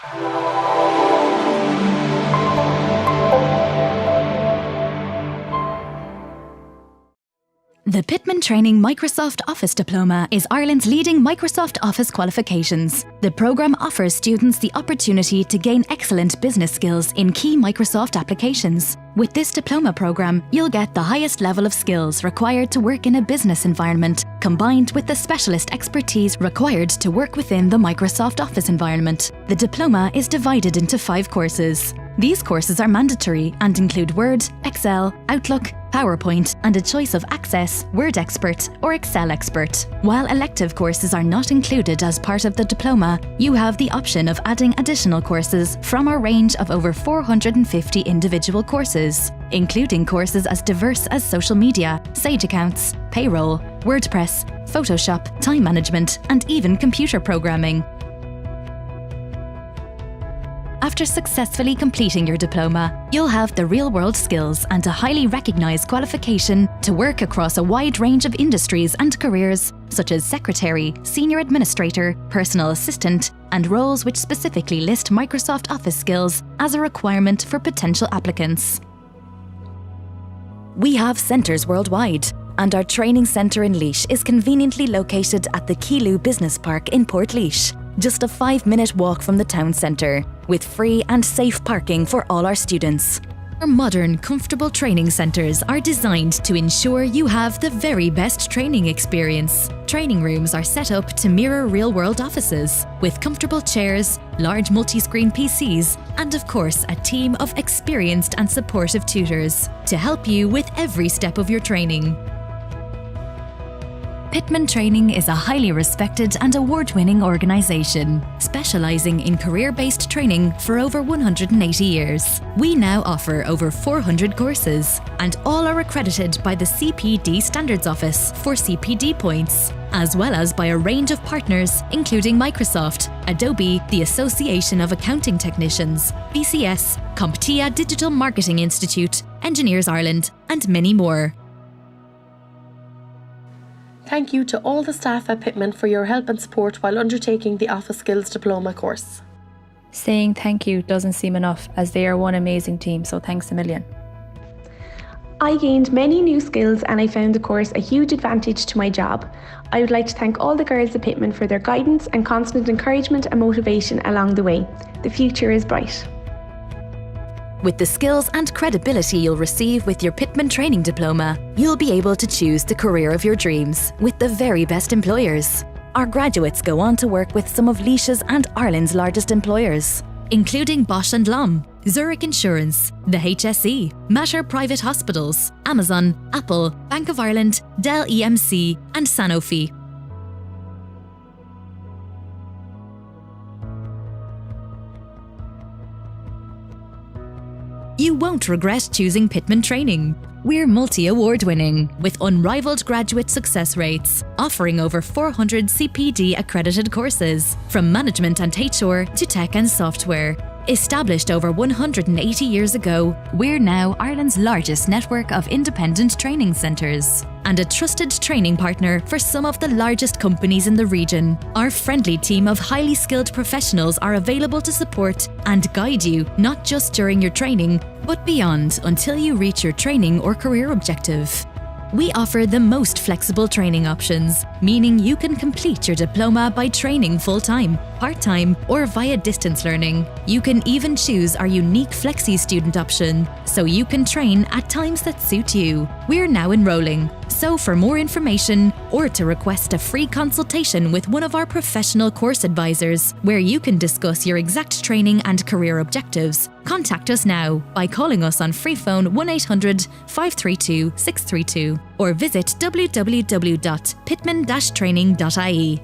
The Pitman Training Microsoft Office Diploma is Ireland's leading Microsoft Office qualifications. The programme offers students the opportunity to gain excellent business skills in key Microsoft applications. With this diploma programme, you'll get the highest level of skills required to work in a business environment, combined with the specialist expertise required to work within the Microsoft Office environment. The diploma is divided into 5 courses. These courses are mandatory and include Word, Excel, Outlook, PowerPoint, and a choice of Access, Word Expert, or Excel Expert. While elective courses are not included as part of the diploma, you have the option of adding additional courses from our range of over 450 individual courses, including courses as diverse as social media, Sage accounts, payroll, WordPress, Photoshop, time management, and even computer programming. After successfully completing your diploma, you'll have the real-world skills and a highly recognised qualification to work across a wide range of industries and careers, such as secretary, senior administrator, personal assistant, and roles which specifically list Microsoft Office skills as a requirement for potential applicants. We have centres worldwide, and our training centre in Laois is conveniently located at the Keeloo Business Park in Portlaoise, just a 5-minute walk from the town centre, with free and safe parking for all our students. Our modern, comfortable training centres are designed to ensure you have the very best training experience. Training rooms are set up to mirror real-world offices, with comfortable chairs, large multi-screen PCs, and of course a team of experienced and supportive tutors to help you with every step of your training. Pitman Training is a highly respected and award-winning organisation, specialising in career-based training for over 180 years. We now offer over 400 courses, and all are accredited by the CPD Standards Office for CPD points, as well as by a range of partners including Microsoft, Adobe, the Association of Accounting Technicians, BCS, CompTIA Digital Marketing Institute, Engineers Ireland, and many more. Thank you to all the staff at Pitman for your help and support while undertaking the Office Skills Diploma course. Saying thank you doesn't seem enough, as they are one amazing team, so thanks a million. I gained many new skills and I found the course a huge advantage to my job. I would like to thank all the girls at Pitman for their guidance and constant encouragement and motivation along the way. The future is bright. With the skills and credibility you'll receive with your Pitman Training Diploma, you'll be able to choose the career of your dreams with the very best employers. Our graduates go on to work with some of Laois's and Ireland's largest employers, including Bosch & Lomb, Zurich Insurance, the HSE, Mater Private Hospitals, Amazon, Apple, Bank of Ireland, Dell EMC, and Sanofi. You won't regret choosing Pitman Training. We're multi-award winning, with unrivaled graduate success rates, offering over 400 CPD accredited courses, from management and HR to tech and software. Established over 180 years ago, we're now Ireland's largest network of independent training centres and a trusted training partner for some of the largest companies in the region. Our friendly team of highly skilled professionals are available to support and guide you, not just during your training, but beyond, until you reach your training or career objective. We offer the most flexible training options, meaning you can complete your diploma by training full-time, part-time, or via distance learning. You can even choose our unique Flexi student option, so you can train at times that suit you. We're now enrolling, so for more information or to request a free consultation with one of our professional course advisors, where you can discuss your exact training and career objectives, contact us now by calling us on free phone 1800 532 632 or visit www.pitman-training.ie.